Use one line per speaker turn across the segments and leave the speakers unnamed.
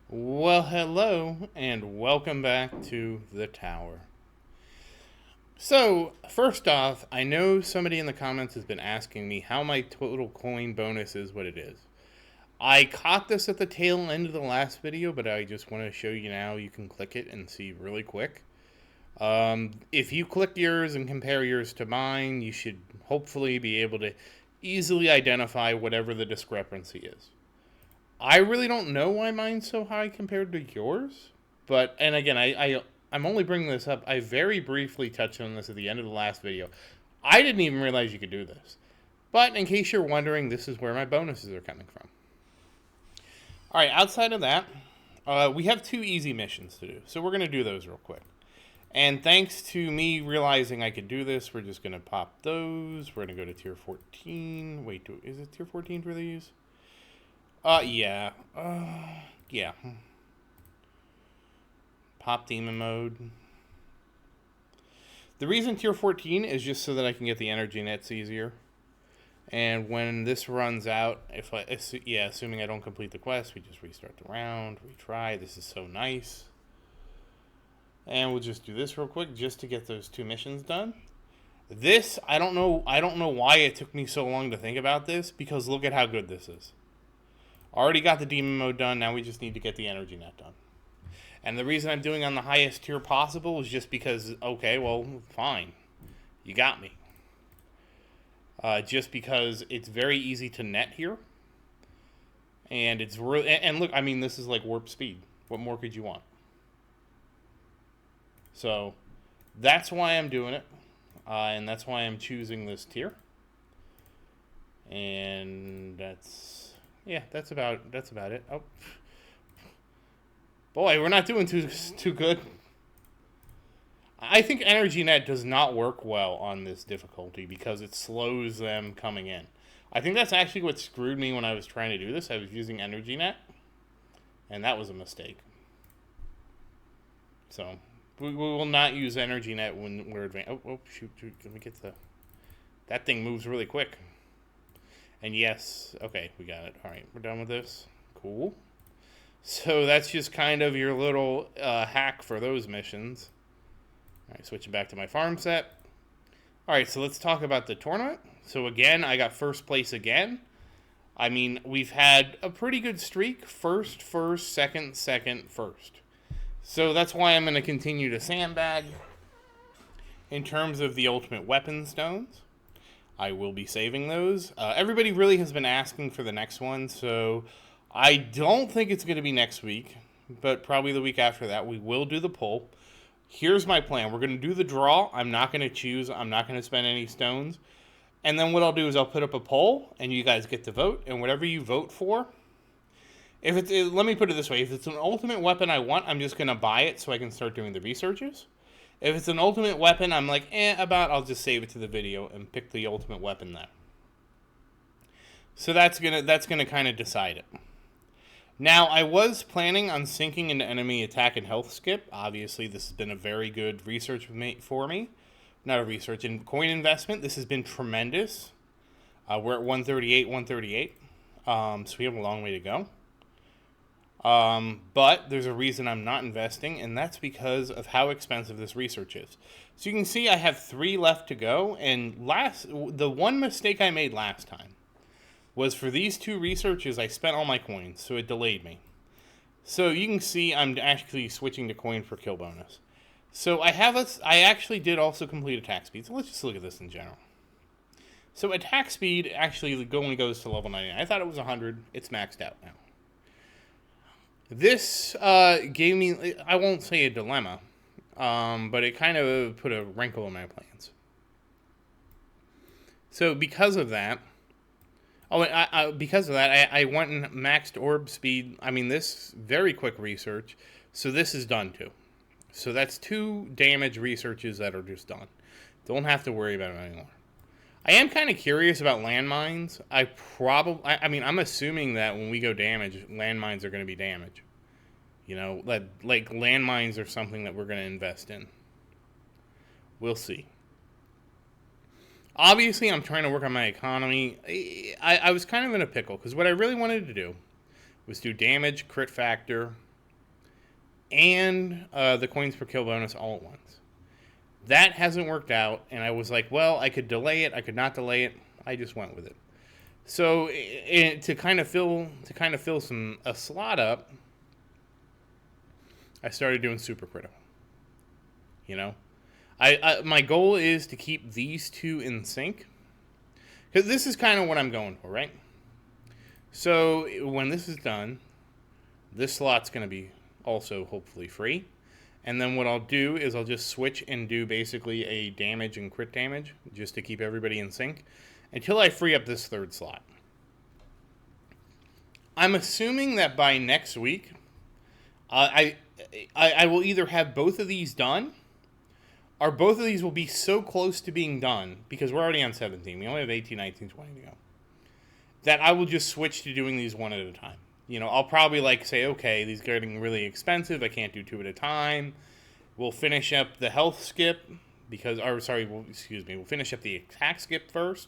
Well, hello, and welcome back to the tower. So, first off, I know somebody in the comments has been asking me how my total coin bonus is what it is. I caught this at the tail end of the last video, but I just want to show you now. You can click it and see really quick. If you click yours and compare yours to mine, you should hopefully be able to easily identify whatever the discrepancy is. I really don't know why mine's so high compared to yours, but and again, I'm only bringing this up. I very briefly touched on this at the end of the last video. I didn't even realize you could do this, but in case you're wondering, this is where my bonuses are coming from. All right, outside of that, we have two easy missions to do, so we're gonna do those real quick. And thanks to me realizing I could do this, we're just gonna pop those. We're gonna go to tier 14. Wait, is it tier 14 for these? Yeah. Yeah. Pop demon mode. The reason tier 14 is just so that I can get the energy nets easier. And when this runs out, assuming I don't complete the quest, we just restart the round, retry. This is so nice. And we'll just do this real quick just to get those two missions done. This, I don't know why it took me so long to think about this, because look at how good this is. Already got the demon mode done, now we just need to get the energy net done. And the reason I'm doing on the highest tier possible is just because, okay, well, fine. You got me. Just because it's very easy to net here. And it's really, and look, I mean, this is like warp speed. What more could you want? So, that's why I'm doing it. And that's why I'm choosing this tier. And that's about it. Oh, boy, we're not doing too good. I think Energy Net does not work well on this difficulty because it slows them coming in. I think that's actually what screwed me when I was trying to do this. I was using Energy Net, and that was a mistake. So we will not use Energy Net when we're advanced. Oh, shoot! Let me get the. That thing moves really quick. And yes, okay, we got it. All right, we're done with this. Cool. So that's just kind of your little hack for those missions. All right, switching back to my farm set. All right, so let's talk about the tournament. So again, I got first place again. I mean, we've had a pretty good streak. First, second, first. So that's why I'm going to continue to sandbag. In terms of the ultimate weapon stones, I will be saving those. Everybody really has been asking for the next one, so I don't think it's going to be next week, but probably the week after that. We will do the poll. Here's my plan. We're going to do the draw. I'm not going to choose. I'm not going to spend any stones. And then what I'll do is I'll put up a poll, and you guys get to vote. And whatever you vote for, let me put it this way. If it's an ultimate weapon I want, I'm just going to buy it so I can start doing the researches. If it's an ultimate weapon, I'm like, I'll just save it to the video and pick the ultimate weapon there. So that's gonna kind of decide it. Now, I was planning on sinking into enemy attack and health skip. Obviously, this has been a very good research for me. Not a research, in coin investment. This has been tremendous. We're at 138. So we have a long way to go. But there's a reason I'm not investing, and that's because of how expensive this research is. So you can see I have 3 left to go, and the one mistake I made last time was for these 2 researches, I spent all my coins, so it delayed me. So you can see I'm actually switching to coin for kill bonus. So I actually did also complete attack speed, so let's just look at this in general. So attack speed actually only goes to level 99. I thought it was 100. It's maxed out now. This gave me, I won't say a dilemma, but it kind of put a wrinkle in my plans. So because of that, I went and maxed orb speed. I mean, this very quick research, so this is done too. So that's 2 damage researches that are just done. Don't have to worry about it anymore. I am kind of curious about landmines. I'm assuming that when we go damage, landmines are going to be damage. You know, like landmines are something that we're going to invest in. We'll see. Obviously, I'm trying to work on my economy. I was kind of in a pickle, because what I really wanted to do was do damage, crit factor, and the coins per kill bonus all at once. That hasn't worked out, and I was like, well, I could delay it, I could not delay it. I just went with it. So to kind of fill a slot up, I started doing super critical. You know, I my goal is to keep these two in sync, because this is kind of what I'm going for, right? So when this is done, this slot's going to be also hopefully free. And then what I'll do is I'll just switch and do basically a damage and crit damage just to keep everybody in sync until I free up this third slot. I'm assuming that by next week, I will either have both of these done, or both of these will be so close to being done, because we're already on 17. We only have 18, 19, 20 to go, that I will just switch to doing these one at a time. You know, I'll probably say, okay, these are getting really expensive. I can't do two at a time. We'll finish up the health skip we'll finish up the attack skip first,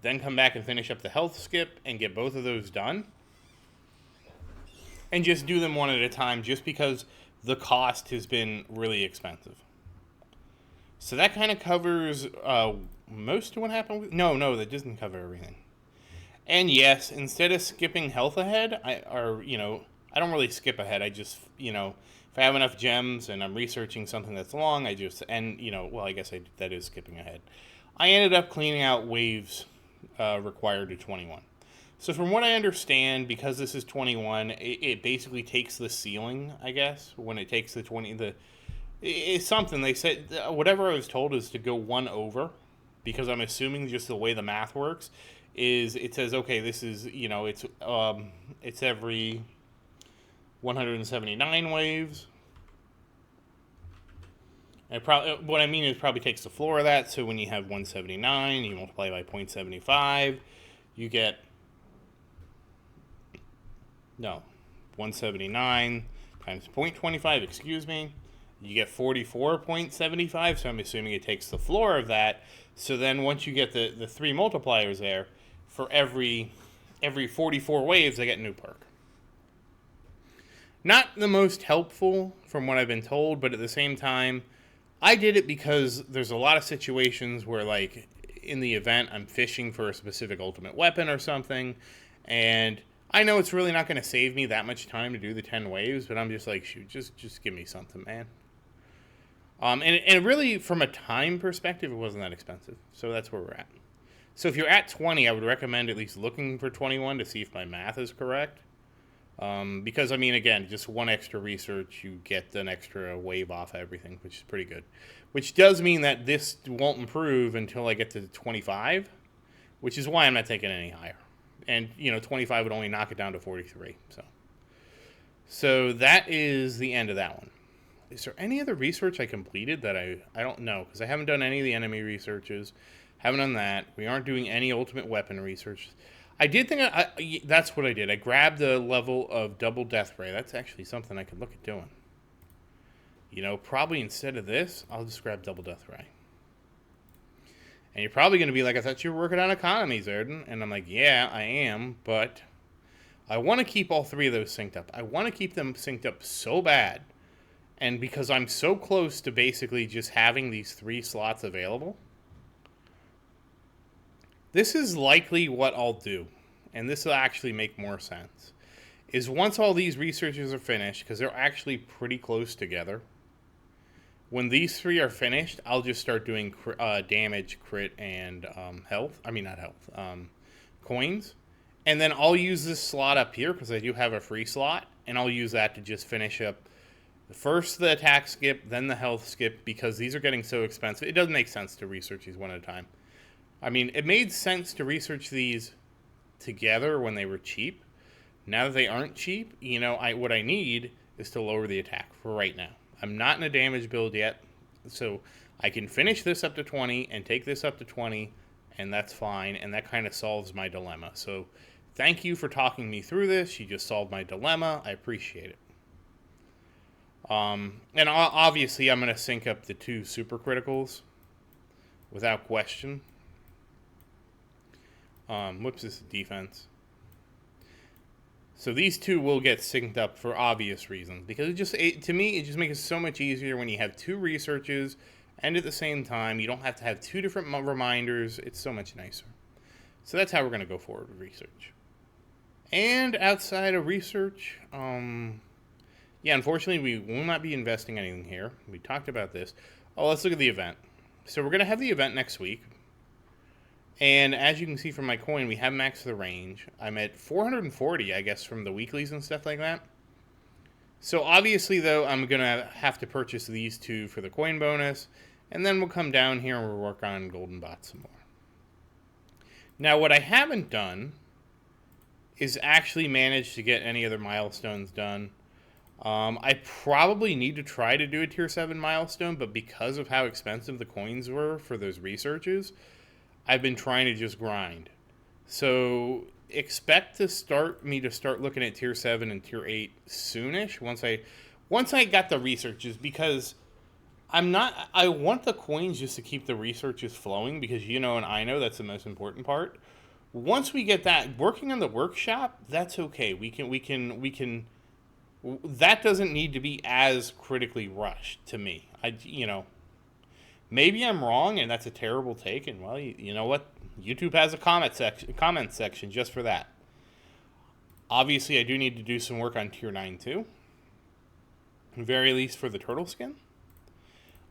then come back and finish up the health skip and get both of those done. And just do them one at a time, just because the cost has been really expensive. So that kind of covers most of what happened. No, that doesn't cover everything. And yes, instead of skipping health ahead, I don't really skip ahead. I just, if I have enough gems and I'm researching something that's long, I guess that is skipping ahead. I ended up cleaning out waves required to 21. So from what I understand, because this is 21, it basically takes the ceiling, I guess, when it takes the 20. It's something they said, whatever I was told is to go one over, because I'm assuming just the way the math works is it says, okay, this is, it's every 179 waves. And what I mean is probably takes the floor of that. So when you have 179, you multiply by 0.75, you get 179 times 0.25, excuse me. You get 44.75, so I'm assuming it takes the floor of that. So then once you get the three multipliers there, for every 44 waves, I get a new perk. Not the most helpful from what I've been told, but at the same time, I did it because there's a lot of situations where, in the event, I'm fishing for a specific ultimate weapon or something, and I know it's really not going to save me that much time to do the 10 waves, but I'm just like, shoot, just give me something, man. And really, from a time perspective, it wasn't that expensive. So that's where we're at. So if you're at 20, I would recommend at least looking for 21 to see if my math is correct. Because, again, just one extra research, you get an extra wave off everything, which is pretty good. Which does mean that this won't improve until I get to 25, which is why I'm not taking any higher. And, 25 would only knock it down to 43. So that is the end of that one. Is there any other research I completed that I don't know? Because I haven't done any of the enemy researches. Haven't done that. We aren't doing any ultimate weapon research. I did think that's what I did. I grabbed the level of double death ray. That's actually something I could look at doing. Probably instead of this, I'll just grab double death ray. And you're probably going to be like, I thought you were working on economies, Erden. And I'm like, yeah, I am. But I want to keep all three of those synced up. I want to keep them synced up so bad. And because I'm so close to basically just having these three slots available, this is likely what I'll do. And this will actually make more sense. Is once all these researches are finished, because they're actually pretty close together, when these three are finished, I'll just start doing damage, crit, and health. Not health. Coins. And then I'll use this slot up here, because I do have a free slot, and I'll use that to just finish up first the attack skip, then the health skip, because these are getting so expensive. It doesn't make sense to research these one at a time. It made sense to research these together when they were cheap. Now that they aren't cheap, what I need is to lower the attack for right now. I'm not in a damage build yet, so I can finish this up to 20 and take this up to 20, and that's fine, and that kind of solves my dilemma. So thank you for talking me through this. You just solved my dilemma. I appreciate it. And obviously I'm going to sync up the two super criticals without question. Whoops, this is defense. So these two will get synced up for obvious reasons, because to me, it just makes it so much easier when you have two researches and at the same time. You don't have to have two different reminders. It's so much nicer. So that's how we're going to go forward with research. And outside of research, yeah, unfortunately, we will not be investing anything here. We talked about this. Oh, let's look at the event. So we're going to have the event next week. And as you can see from my coin, we have maxed the range. I'm at 440, I guess, from the weeklies and stuff like that. So obviously, though, I'm going to have to purchase these two for the coin bonus. And then we'll come down here and we'll work on golden bots some more. Now, what I haven't done is actually manage to get any other milestones done. I probably need to try to do a tier 7 milestone, but because of how expensive the coins were for those researches, I've been trying to just grind. So expect to start looking at tier 7 and tier 8 soonish once I got the researches, because I want the coins just to keep the researches flowing, because and I know that's the most important part. Once we get that working on the workshop, that's okay. We can that doesn't need to be as critically rushed to me. Maybe I'm wrong and that's a terrible take, and well, you know what? YouTube has a comment section just for that. Obviously, I do need to do some work on tier 9 too. At very least for the turtle skin.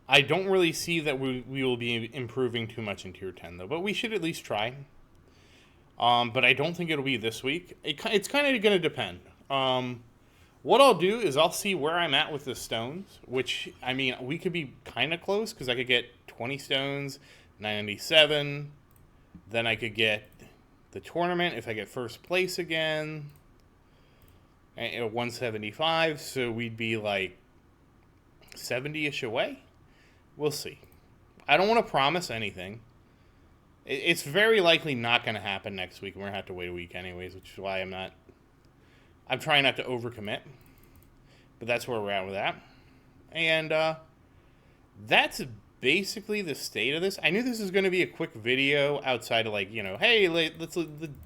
I don't really see that we will be improving too much in tier 10 though, but we should at least try. But I don't think it'll be this week. It's kind of going to depend. What I'll do is I'll see where I'm at with the stones, which, I mean, we could be kind of close, because I could get 20 stones, 97, then I could get the tournament if I get first place again, at 175, so we'd be like 70-ish away. We'll see. I don't want to promise anything. It's very likely not going to happen next week, and we're going to have to wait a week anyways, which is why I'm trying not to overcommit. But that's where we're at with that. And that's basically the state of this. I knew this was going to be a quick video outside of hey, let's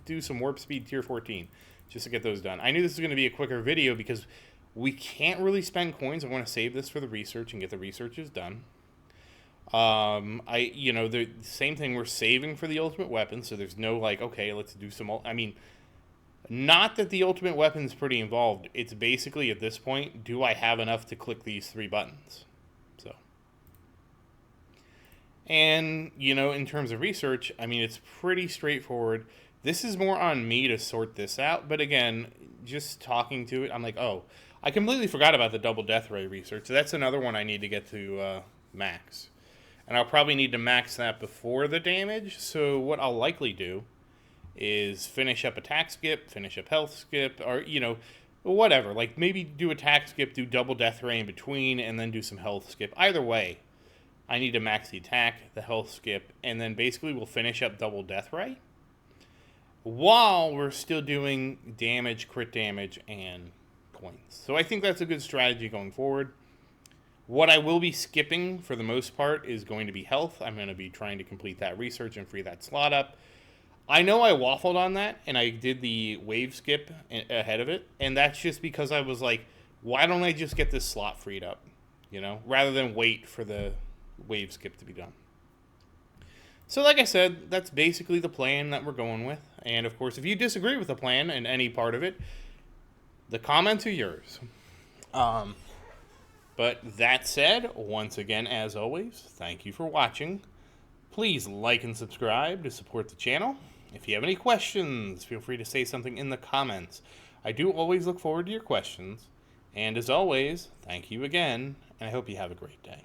do some warp speed tier 14 just to get those done. I knew this was going to be a quicker video because we can't really spend coins. I want to save this for the research and get the researches done. The same thing, we're saving for the ultimate weapon, so there's no okay, let's do some, not that the ultimate weapon's pretty involved. It's basically, at this point, do I have enough to click these 3 buttons? So. And, in terms of research, I mean, it's pretty straightforward. This is more on me to sort this out. But again, just talking to it, I'm like, oh, I completely forgot about the double death ray research. So that's another one I need to get to max. And I'll probably need to max that before the damage. So what I'll likely do is finish up attack skip, finish up health skip, or, whatever. Maybe do attack skip, do double death ray in between, and then do some health skip. Either way, I need to max the attack, the health skip, and then basically we'll finish up double death ray while we're still doing damage, crit damage, and coins. So I think that's a good strategy going forward. What I will be skipping for the most part is going to be health. I'm going to be trying to complete that research and free that slot up. I know I waffled on that, and I did the wave skip ahead of it, and that's just because I was like, why don't I just get this slot freed up, rather than wait for the wave skip to be done. So like I said, that's basically the plan that we're going with. And of course, if you disagree with the plan and any part of it, the comments are yours. But that said, once again, as always, thank you for watching. Please like and subscribe to support the channel. If you have any questions, feel free to say something in the comments. I do always look forward to your questions. And as always, thank you again, and I hope you have a great day.